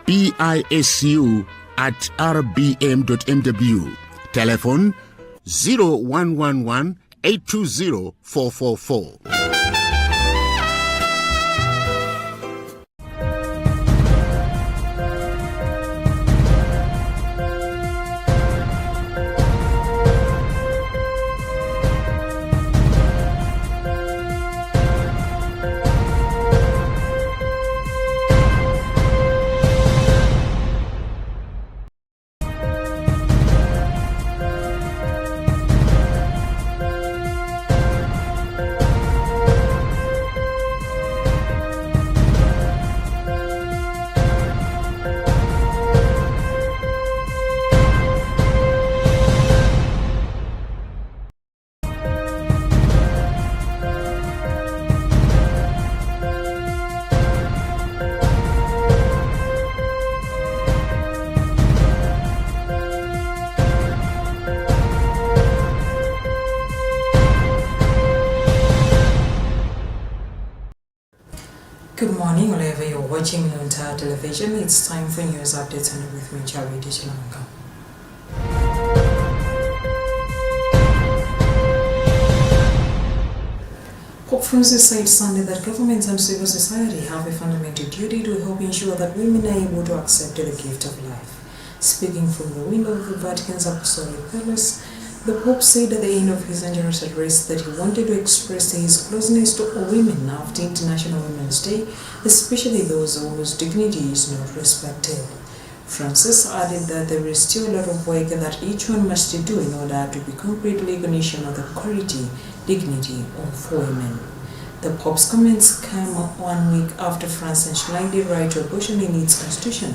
bisu@rbm.mw. Telephone 0111 820 444. Good morning, wherever you're watching Luntha television. It's time for news updates and with me, Chavi Dishilanka. Pope Francis said Sunday that governments and civil society have a fundamental duty to help ensure that women are able to accept the gift of life. Speaking from the window of the Vatican's Apostolic Palace, the Pope said at the end of his generous address that he wanted to express his closeness to all women after International Women's Day, especially those whose dignity is not respected. Francis added that there is still a lot of work that each one must do in order to be concretely recognition of the quality, dignity of women. The Pope's comments came 1 week after France enshrined the right to abortion in its constitution.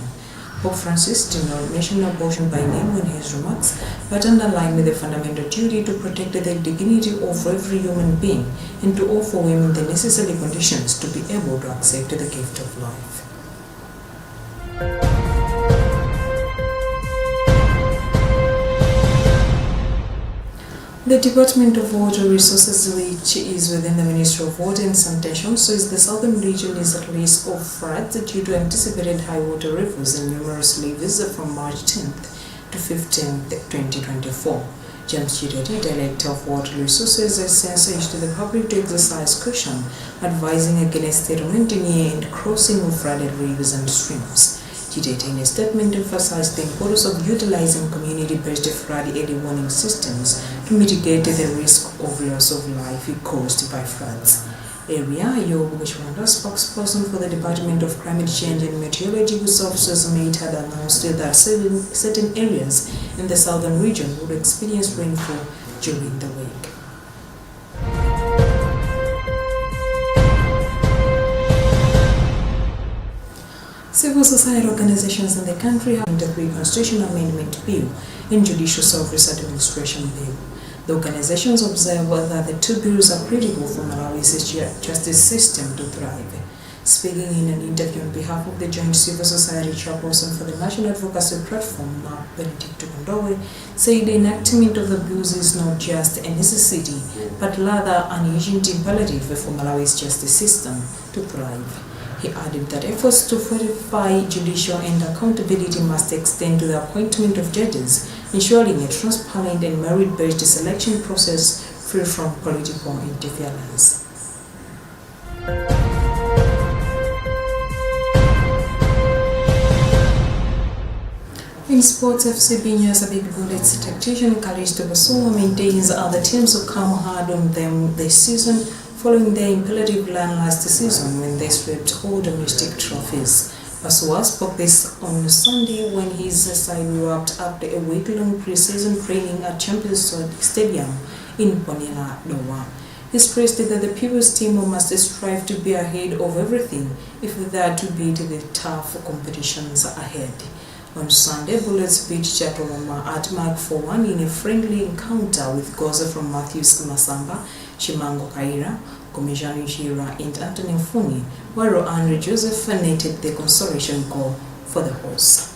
Pope Francis did not mention abortion by name in his remarks, but underlined the fundamental duty to protect the dignity of every human being and to offer women the necessary conditions to be able to accept the gift of life. The Department of Water Resources, which is within the Ministry of Water and Sanitation, says the southern region is at risk of floods due to anticipated high water levels in numerous levees from March 10th to 15th, 2024. James Chideti, Director of Water Resources, has urged the public to exercise caution, advising against settlement near and crossing of flooded rivers and streams. Chideti, in a statement, emphasized the importance of utilizing community-based flood early warning systems to mitigate the risk of loss of life caused by floods. Area Yob Bushwanda, spokesperson for the Department of Climate Change and Meteorology, whose officers had announced that certain areas in the southern region would experience rainfall during the week. Civil society organizations in the country have the Constitutional Amendment Bill and Judicial Service Administration Bill. The organizations observe that the two bills are critical for Malawi's justice system to thrive. Speaking in an interview on behalf of the Joint Civil Society Chairperson for the National Advocacy Platform, Benedict Kondowe, said the enactment of the bills is not just a necessity, but rather an urgent imperative for Malawi's justice system to thrive. He added that efforts to fortify judicial and accountability must extend to the appointment of judges, ensuring a transparent and merit-based selection process free from political interference. In sports, FC Binya's Big Bullets tactician Kalisto Basuma maintains other teams who come hard on them this season, following their imperative run last season when they swept all domestic trophies. Basua spoke this on Sunday when his side wrapped up a week-long pre-season training at Champions Stadium in Ponela, Dowa. He stressed that the People's team must strive to be ahead of everything if they are to beat the tough competitions ahead. On Sunday, Bullets beat Chatoloma at Mark 4-1 in a friendly encounter with goals from Matthews Masamba, Chimango Kaira, Komijani Shira and Anthony Funi, while Andre Joseph netted the consolation goal for the horse.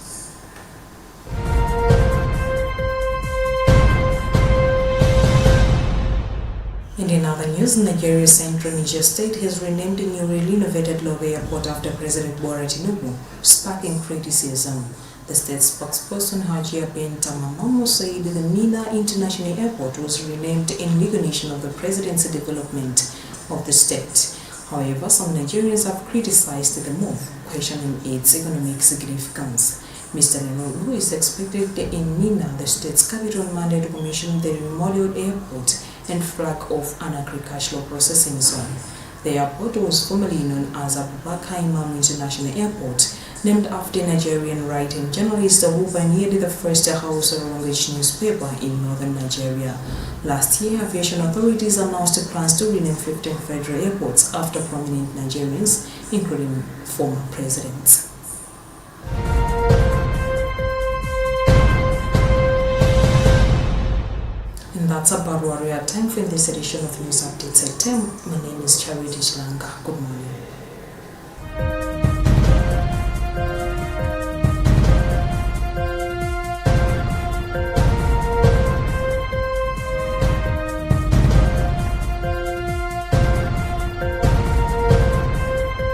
And in other news, Nigeria's Central Niger State has renamed a newly renovated Lobe Airport after President Bola Tinubu, sparking criticism. The state spokesperson Hajia bin Tamamamo said the Mina International Airport was renamed in recognition of the presidency development of the state. However, some Nigerians have criticized the move, questioning its economic significance. Mr. Nenu is expected in Mina, the state's capital, on Monday to commission the remodeled airport and flag off an agricultural processing zone. The airport was formerly known as Abubakar Imam International Airport, named after Nigerian writing journalist who pioneered the first Hausa language newspaper in northern Nigeria. Last year, aviation authorities announced plans to rename 15 federal airports after prominent Nigerians, including former presidents. And that's about what we have time for in this edition of News Updates at 10. My name is Charity Chlanga. Good morning.